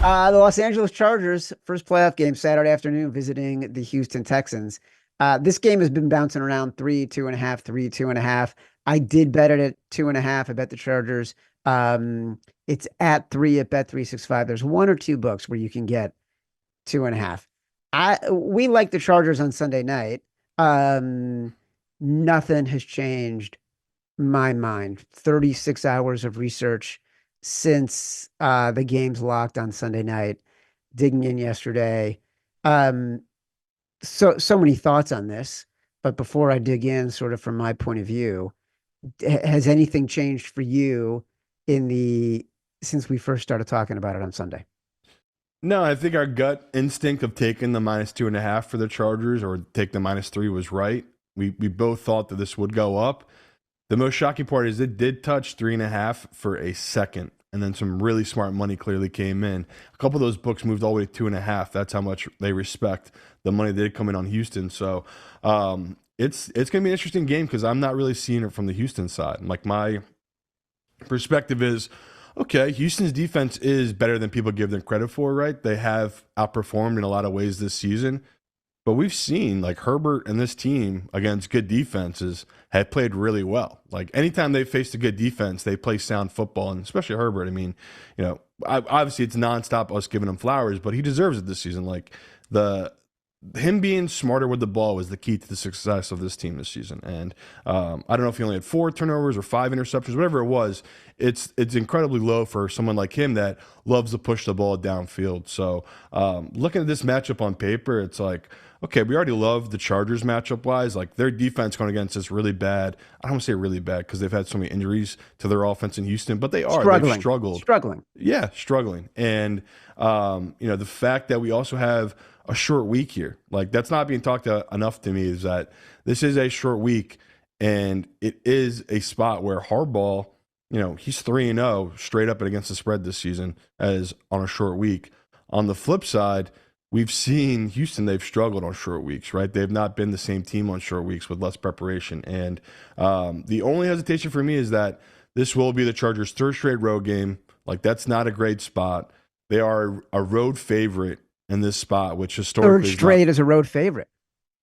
The Los Angeles Chargers, first playoff game Saturday afternoon, visiting the Houston Texans. This game has been bouncing around three, 2.5, three, 2.5. I did bet it at 2.5. I bet the Chargers. It's at three at Bet365. There's one or two books where you can get 2.5. We like the Chargers on Sunday night. Um, Nothing has changed my mind. 36 hours of research since the game's locked on Sunday night, digging in yesterday. Um, so many thoughts on this, but before I dig in, sort of from my point of view, has anything changed for you in the since we first started talking about it on Sunday? No, I think our gut instinct of taking the -2.5 for the Chargers or take the -3 was right. We both thought that this would go up. The most shocking part is it did touch 3.5 for a second, and then some really smart money clearly came in. A couple of those books moved all the way to 2.5. That's how much they respect the money that did come in on Houston. So it's going to be an interesting game because I'm not really seeing it from the Houston side. Like my perspective is, okay, Houston's defense is better than people give them credit for, right? They have outperformed in a lot of ways this season. But we've seen like Herbert and this team against good defenses have played really well. Like anytime they faced a good defense, they play sound football, and especially Herbert. I mean, obviously it's nonstop us giving him flowers, but he deserves it this season. Like the him being smarter with the ball was the key to the success of this team this season. And I don't know if he only had 4 turnovers or 5 interceptions, whatever it was. It's incredibly low for someone like him that loves to push the ball downfield. So looking at this matchup on paper, it's like, okay, we already love the Chargers matchup wise. Like their defense going against us really bad. I don't want to say really bad because they've had so many injuries to their offense in Houston, but they've Struggling, struggled. struggling. Yeah, struggling. And the fact that we also have a short week here, like that's not being talked enough to me, is that this is a short week and it is a spot where Harbaugh, he's 3-0 straight up and against the spread this season as on a short week. On the flip side, we've seen Houston, they've struggled on short weeks, right? They've not been the same team on short weeks with less preparation. And the only hesitation for me is that this will be the Chargers' third straight road game. Like, that's not a great spot. They are a road favorite in this spot, which Third historically is not straight as a road favorite.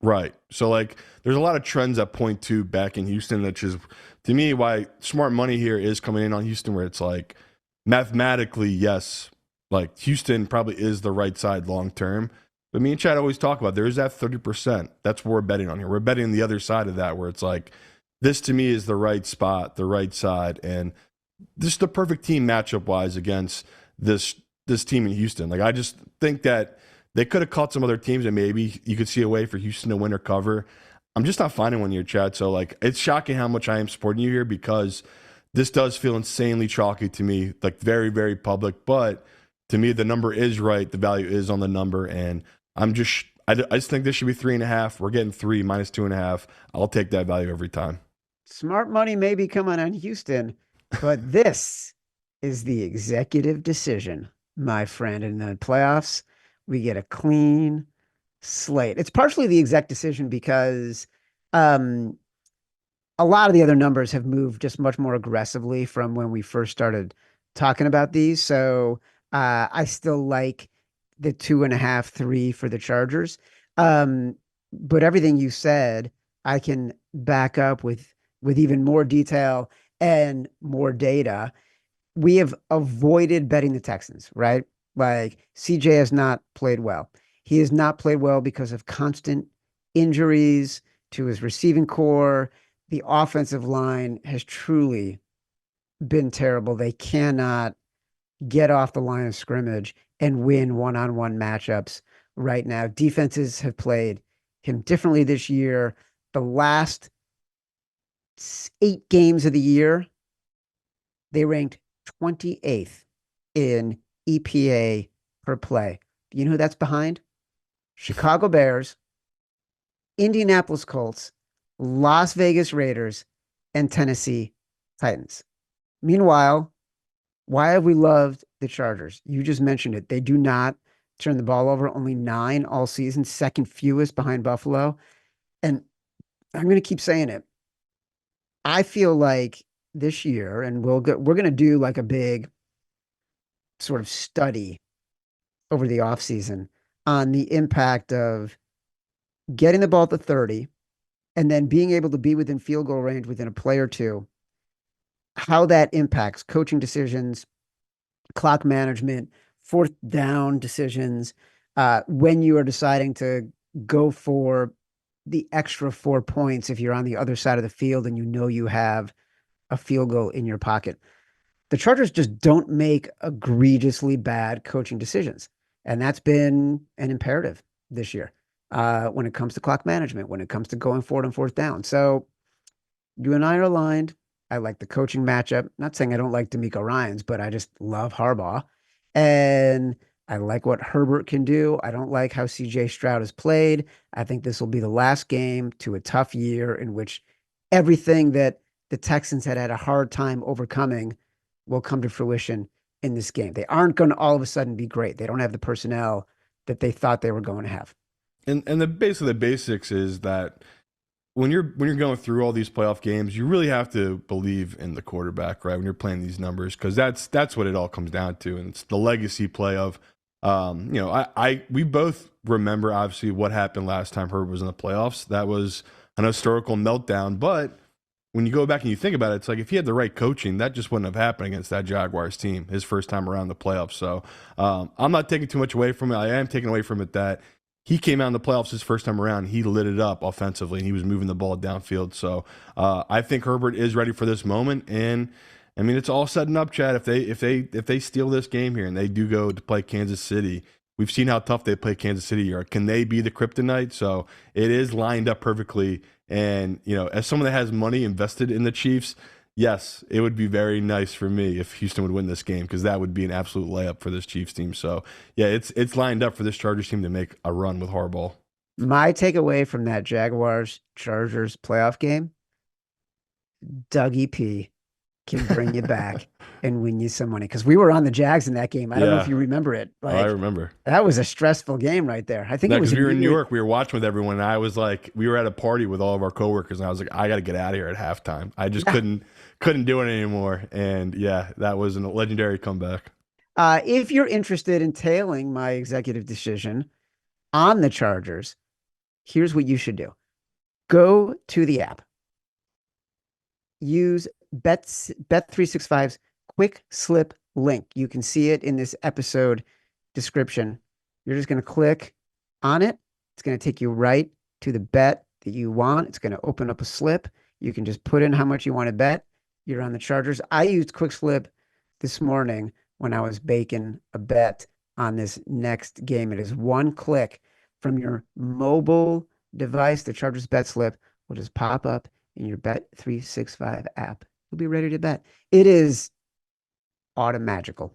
right. So, like, there's a lot of trends that point to back in Houston, which is, to me, why smart money here is coming in on Houston, where it's like, mathematically, yes, like Houston probably is the right side long term. But me and Chad always talk about there is that 30%. That's what we're betting on here. We're betting the other side of that, where it's like, this to me is the right spot, the right side, and this is the perfect team matchup wise against this team in Houston. Like I just think that they could have caught some other teams and maybe you could see a way for Houston to win or cover. I'm just not finding one here, Chad. So like it's shocking how much I am supporting you here because this does feel insanely chalky to me, like very, very public. But to me, the number is right. The value is on the number. And I just think this should be 3.5. We're getting 3 -2.5. I'll take that value every time. Smart money may be coming on Houston, but this is the executive decision, my friend. In the playoffs, we get a clean slate. It's partially the exec decision because um, a lot of the other numbers have moved just much more aggressively from when we first started talking about these. So I still like the 2.5, 3 for the Chargers. Um, but everything you said, I can back up with even more detail and more data. We have avoided betting the Texans, right? Like CJ has not played well. He has not played well because of constant injuries to his receiving core. The offensive line has truly been terrible. They cannot get off the line of scrimmage and win one-on-one matchups right now. Defenses have played him differently this year. The last 8 games of the year, they ranked 28th in EPA per play. You know who that's behind? Chicago Bears, Indianapolis Colts, Las Vegas Raiders, and Tennessee Titans. Meanwhile, why have we loved the Chargers? You just mentioned it. They do not turn the ball over, only 9 all season, second fewest behind Buffalo. And I'm going to keep saying it. I feel like this year, and we're going to do like a big sort of study over the offseason on the impact of getting the ball to 30 and then being able to be within field goal range within a play or two, how that impacts coaching decisions, clock management, fourth down decisions, when you are deciding to go for the extra 4 points if you're on the other side of the field and you know you have a field goal in your pocket. The Chargers just don't make egregiously bad coaching decisions. And that's been an imperative this year when it comes to clock management, when it comes to going forward on fourth down. So you and I are aligned. I like the coaching matchup. Not saying I don't like D'Amico Ryans, but I just love Harbaugh. And I like what Herbert can do. I don't like how CJ Stroud has played. I think this will be the last game to a tough year in which everything that the Texans had a hard time overcoming will come to fruition in this game. They aren't going to all of a sudden be great. They don't have the personnel that they thought they were going to have. And the base of the basics is that when you're going through all these playoff games, you really have to believe in the quarterback, right? When you're playing these numbers, because that's what it all comes down to, and it's the legacy play of, we both remember obviously what happened last time Herbert was in the playoffs. That was an historical meltdown, but when you go back and you think about it, it's like if he had the right coaching, that just wouldn't have happened against that Jaguars team his first time around the playoffs. So I'm not taking too much away from it. I am taking away from it that he came out in the playoffs his first time around. He lit it up offensively, and he was moving the ball downfield. So I think Herbert is ready for this moment. And I mean, it's all setting up, Chad. If they steal this game here and they do go to play Kansas City, we've seen how tough they play Kansas City here. Can they be the kryptonite? So it is lined up perfectly. And as someone that has money invested in the Chiefs, yes, it would be very nice for me if Houston would win this game, because that would be an absolute layup for this Chiefs team. So yeah, it's lined up for this Chargers team to make a run with Harbaugh. My takeaway from that Jaguars Chargers playoff game, Dougie P can bring you back and win you some money. Because we were on the Jags in that game. I don't know if Yeah, you remember it. oh, I Like remember. that was a stressful game right there. I think No, it was because we were in New immediately. York, we were watching with everyone, and I was like, we were at a party with all of our coworkers, and I was like, I got to get out of here at halftime. I just Yeah. couldn't do it anymore, and yeah, that was a legendary comeback. If you're interested in tailing my executive decision on the Chargers, here's what you should do. Go to the app, use Bet365's quick slip link. You can see it in this episode description. You're just going to click on it. It's going to take you right to the bet that you want. It's going to open up a slip. You can just put in how much you want to bet. You're on the Chargers. I used quick slip this morning when I was baking a bet on this next game. It is one click from your mobile device. The Chargers bet slip will just pop up in your Bet365 app. You'll be ready to bet. It is automagical.